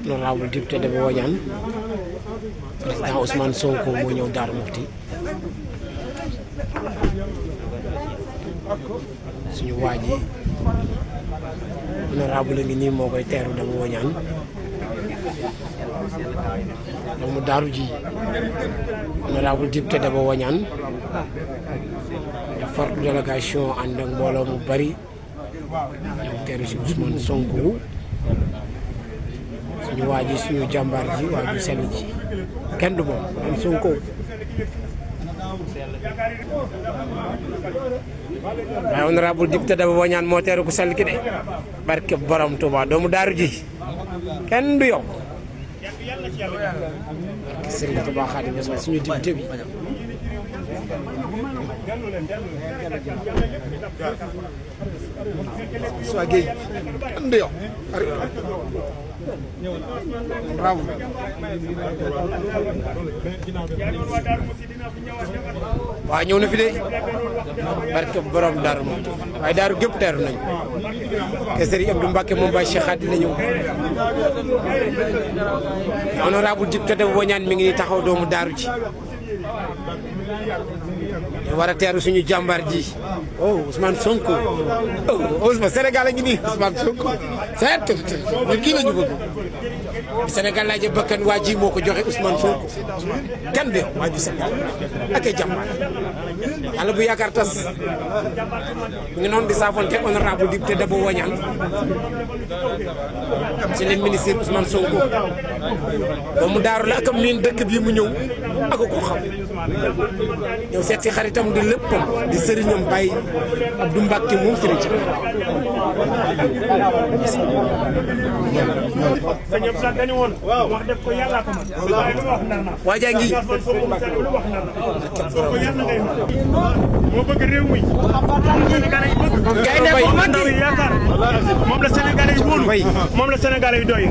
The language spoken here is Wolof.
Honorable député Daba Bodian président Ousmane Sonko moo ñëw Darou Mouhty suñu waa ji honorable ngi nii moo koy teeru Daba Bodian doomu daaru ji honorable député Daba Bodian de forte délégation ànd ak mbooloo mu bari ñëw teeru si Ousmane Sonko suñu waa ji suñu jàmbaar ji waa ju sell ji kenn du moom man Sonko waaye honorable député Daba Bodian moo teeru ku sell ki de barke borom Touba doomu daaru ji kenn du yow barke Serigne Touba Xaadimu Rasuul suñu député bi Moussa Gueye kenn du yow bravo waaw ñëw na fi de barke borom Darou Mouhty waaye daaru gépp teeru nañ te Serigne Abdou Mbacké moom Baye Cheikh Khady la ñëw honorable député Daba Bodian mi ngi ni taxaw doomu daaru ji ñu war a teeru suñu jàmbaar ji oh Ousmane Sonko oh Ousmane Sénégal a ngi nii Ousmane Sonko c'est ñun kii la ñu bëgg Sénégal laa jëm bakkan waa ji moo ko joxe Ousmane Sonko kenn de waa ju Sénégal ak ay jàmbaar yàlla bu yaakaar tas mu ngi noonu di saafonte honorable député Daba Bodian ci le ministre Ousmane Sonko doomu daaru la ak miin dëkk bi mu ñëw ak ko xam ñëw seeti xaritam di léppam di sëriñam Baye Abdou Mbacké moom sëriñ ci waajaa ngi moo bëgg réew mi moom la Sénégalais yi wóolu moom la Sénégalais yi doy